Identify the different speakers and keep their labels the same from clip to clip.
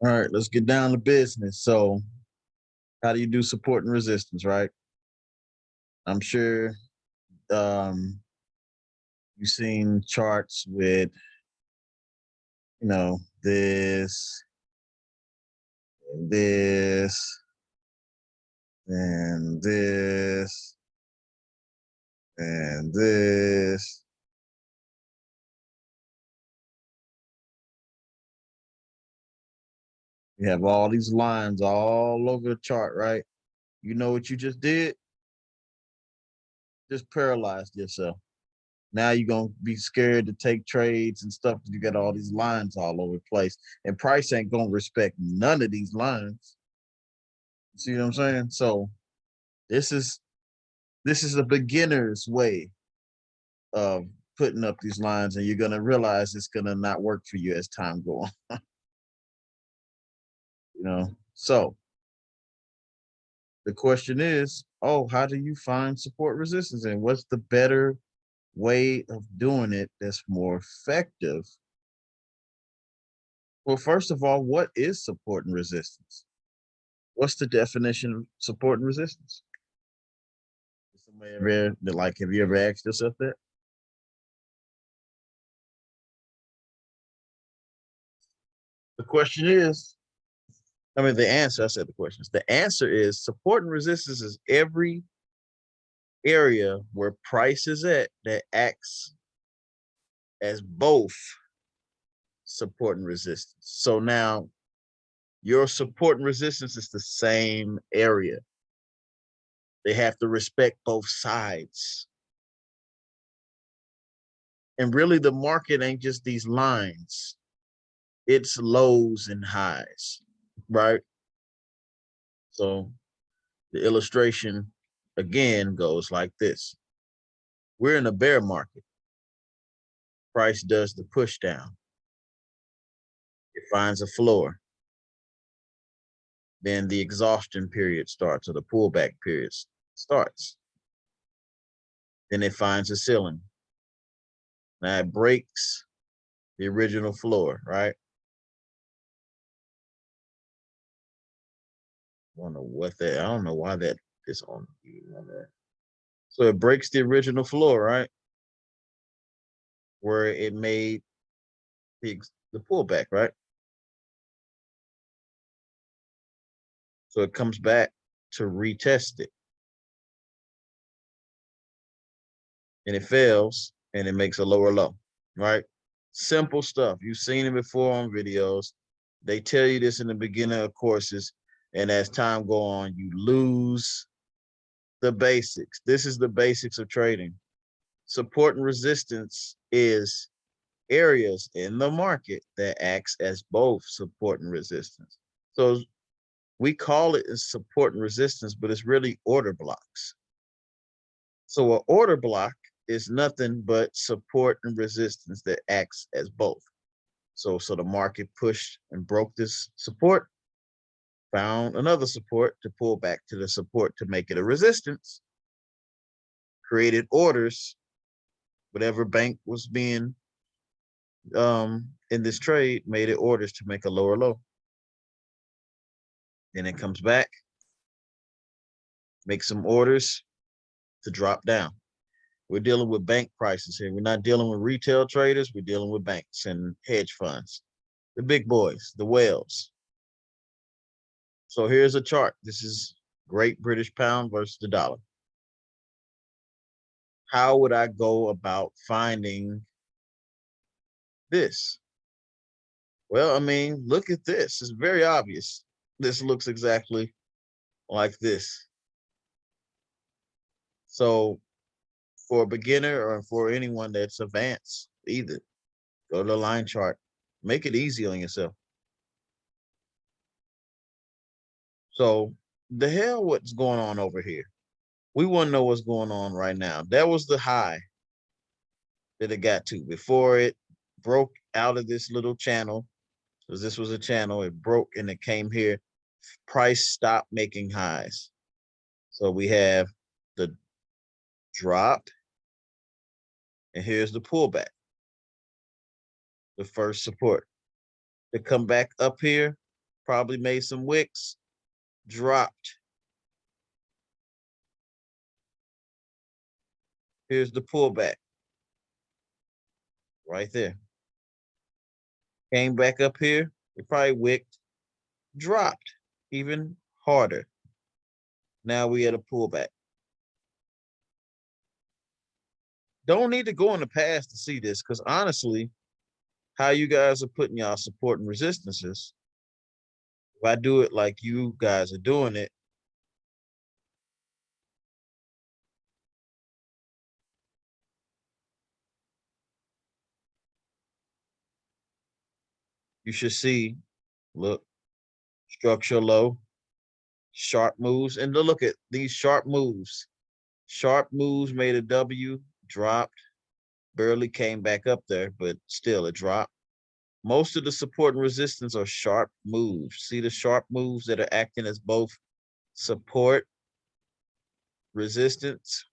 Speaker 1: All right, let's get down to business. So, how do you do support and resistance, right? I'm sure um, you've seen charts with, this, and this, and this, and this. You have all these lines all over the chart, right? You know what you just did? Just paralyzed yourself. Now you're gonna be scared to take trades and stuff. You got all these lines all over the place, and price ain't gonna respect none of these lines. See what I'm saying? So this is this is a beginner's way of putting up these lines, and you're gonna realize it's gonna not work for you as time goes on. So the question is, oh, how do you find support resistance, and what's the better way of doing it that's more effective? Well, first of all, what is support and resistance? What's the definition of support and resistance? Somebody ever have you ever asked yourself that? The question is, the answer, I said the questions. The answer is support and resistance is every area where price is at that acts as both support and resistance. So now your support and resistance is the same area. They have to respect both sides. And really, the market ain't just these lines, it's lows and highs, right? So the illustration again goes like this. We're in a bear market. Price does the push down. It finds a floor. Then the exhaustion period starts, or the pullback period starts. Then it finds a ceiling. Now it breaks the original floor, right? I don't know why that is on that. So it breaks the original floor, right? Where it made the pullback, right? So it comes back to retest it. And it fails and it makes a lower low, right? Simple stuff. You've seen it before on videos. They tell you this in the beginning of courses. And as time go on, you lose the basics. This is the basics of trading. Support and resistance is areas in the market that acts as both support and resistance. So we call it support and resistance, but it's really order blocks. So an order block is nothing but support and resistance that acts as both. So the market pushed and broke this support, found another support to pull back to the support to make it a resistance, created orders, whatever bank was being in this trade made it orders to make a lower low. Then it comes back, makes some orders to drop down. We're dealing with bank prices here. We're not dealing with retail traders. We're dealing with banks and hedge funds, the big boys, the whales. So here's a chart. This is Great British Pound versus the dollar. How would I go about finding this? Well, look at this. It's very obvious. This looks exactly like this. So for a beginner or for anyone that's advanced, either go to the line chart, make it easy on yourself. So the hell what's going on over here? We want to know what's going on right now. That was the high that it got to before it broke out of this little channel, because this was a channel. It broke and it came here. Price stopped making highs. So we have the drop, and here's the pullback, the first support. To come back up here, probably made some wicks, dropped. Here's the pullback right there. Came back up here, it probably wicked, dropped even harder. Now we at a pullback. Don't need to go in the past to see this, because honestly, how you guys are putting y'all support and resistances, if I do it like you guys are doing it, you should see, look, structure low, sharp moves, and look at these sharp moves. Sharp moves made a W, dropped, barely came back up there, but still a drop. Most of the support and resistance are sharp moves. See the sharp moves that are acting as both support, resistance.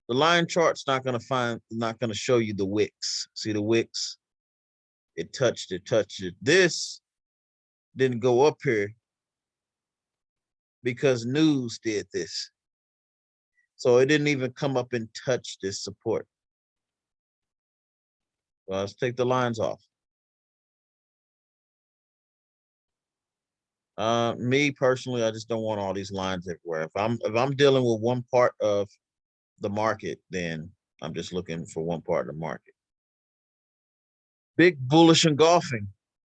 Speaker 1: The line chart's not gonna show you the wicks. See the wicks? It touched it, touched it. This didn't go up here because news did this. So it didn't even come up and touch this support. Well, let's take the lines off. Me personally, I just don't want all these lines everywhere. If I'm dealing with one part of the market, then I'm just looking for one part of the market. Big bullish engulfing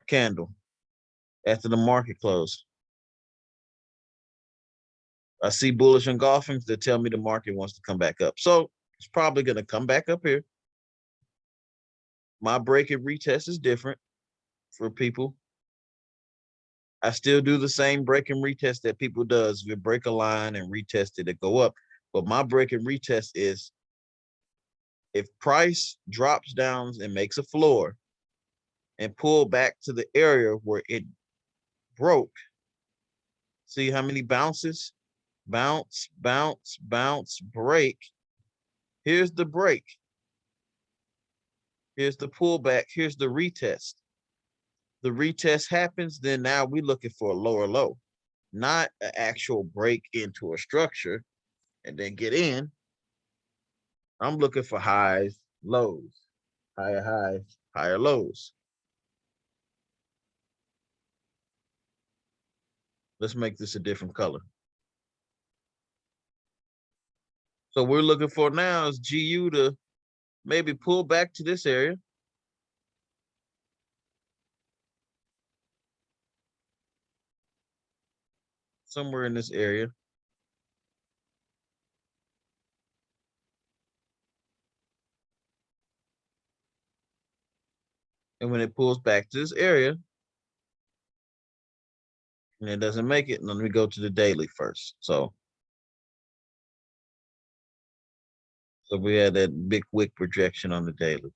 Speaker 1: candle after the market closed. I see bullish engulfings that tell me the market wants to come back up. So it's probably going to come back up here. My break and retest is different for people. I still do the same break and retest that people does. If you break a line and retest it, it go up. But my break and retest is if price drops down and makes a floor and pull back to the area where it broke. See how many bounces? Bounce, bounce, bounce, break. Here's the break. Here's the pullback. Here's the retest. The retest happens, then now we're looking for a lower low, not an actual break into a structure and then get in. I'm looking for highs, lows, higher highs, higher lows. Let's make this a different color. So we're looking for now is GU to maybe pull back to this area. Somewhere in this area. And when it pulls back to this area, and it doesn't make it, let me go to the daily first. So we had that big wick projection on the daily.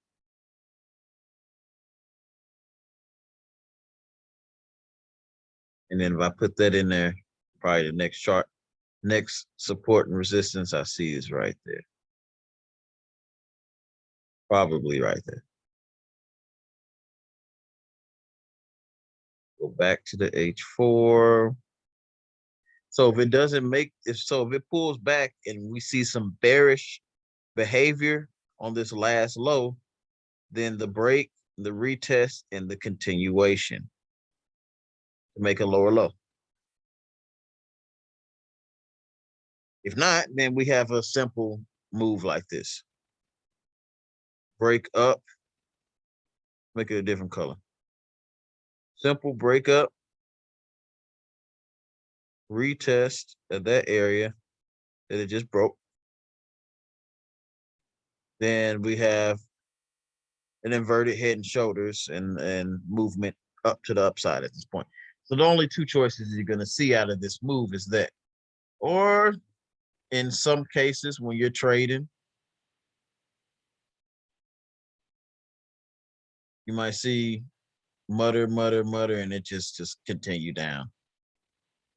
Speaker 1: And then if I put that in there, probably the next chart, next support and resistance I see is right there. Probably right there. Go back to the H4. So if it doesn't make, if it pulls back and we see some bearish behavior on this last low, then the break, the retest, and the continuation to make a lower low. If not, then we have a simple move like this. Break up, make it a different color. Simple break up, retest at that area that it just broke. Then we have an inverted head and shoulders and movement up to the upside at this point. So the only two choices you're going to see out of this move is that. Or in some cases, when you're trading, you might see mutter, mutter, mutter, and it just continue down.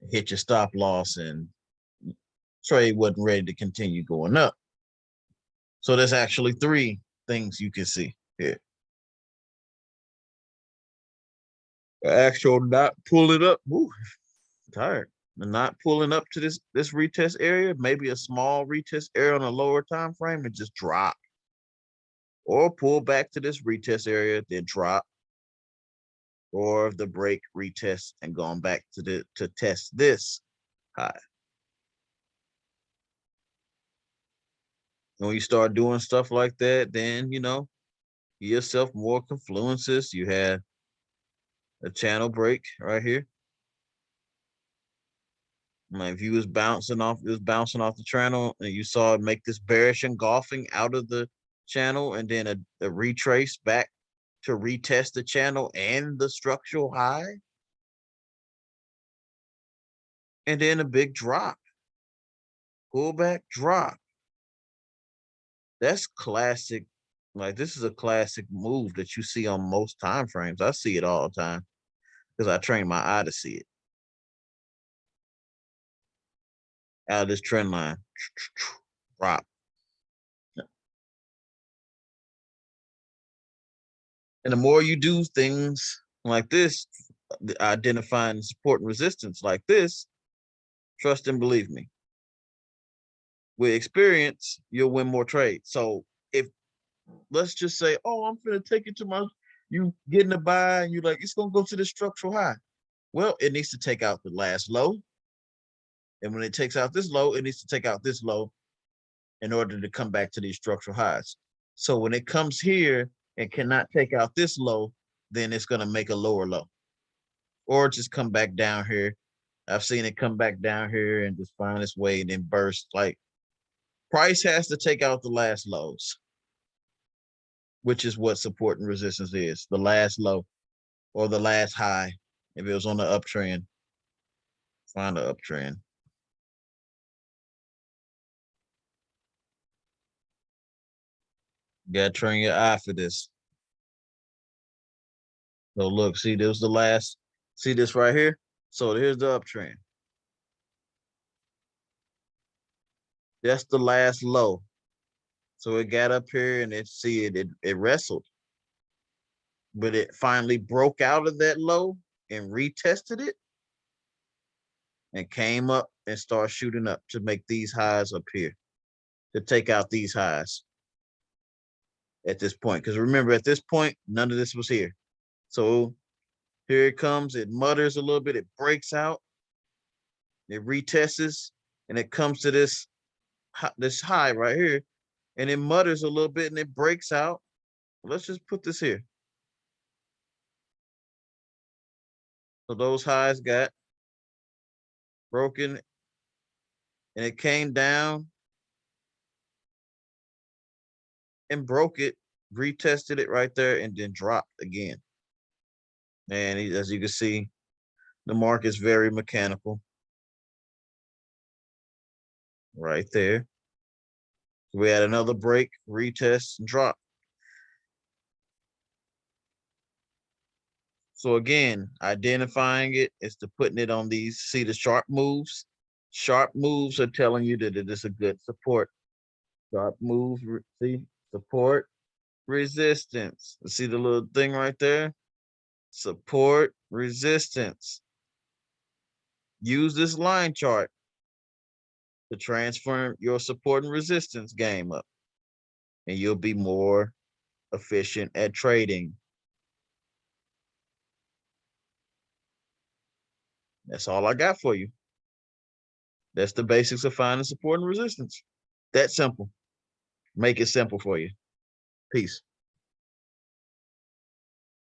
Speaker 1: Hit your stop loss and trade wasn't ready to continue going up. So there's actually three things you can see here. Actual not pulling up. Woo, tired. Not pulling up to this retest area, maybe a small retest area on a lower time frame and just drop. Or pull back to this retest area, then drop. Or the break retest and going back to test this high. When you start doing stuff like that, then you know, give yourself more confluences. You had a channel break right here. Like if you was bouncing off, the channel, and you saw it make this bearish engulfing out of the channel, and then a retrace back to retest the channel and the structural high, and then a big drop, pullback drop. That's classic. Like this is a classic move that you see on most time frames. I see it all the time because I train my eye to see it. Out of this trend line, drop. And the more you do things like this, identifying support and resistance like this, trust and believe me, with experience, you'll win more trades. So if, let's just say, oh, I'm gonna take it to you get in the buy and you're like, it's gonna go to the structural high. Well, it needs to take out the last low. And when it takes out this low, it needs to take out this low in order to come back to these structural highs. So when it comes here and cannot take out this low, then it's gonna make a lower low. Or just come back down here. I've seen it come back down here and just find its way and then burst. Like price has to take out the last lows, which is what support and resistance is, the last low or the last high. If it was on the uptrend, find the uptrend. You gotta train your eye for this. So look, see, this was the last, see this right here? So here's the uptrend. That's the last low. So it got up here and it wrestled. But it finally broke out of that low and retested it and came up and started shooting up to make these highs up here, to take out these highs at this point. Because remember, at this point, none of this was here. So here it comes, it mutters a little bit, it breaks out, it retests, and it comes to this high right here, and it mutters a little bit and it breaks out. Let's just put this here. So those highs got broken and it came down and broke it, retested it right there, and then dropped again. And as you can see, the market is very mechanical right there. We had another break, retest, and drop. So again, identifying it is to putting it on these, see the sharp moves. Sharp moves are telling you that it is a good support. Sharp moves, see, support, resistance. See the little thing right there? Support, resistance. Use this line chart to transform your support and resistance game up, and you'll be more efficient at trading. That's all I got for you. That's the basics of finding support and resistance. That simple. Make it simple for you. Peace.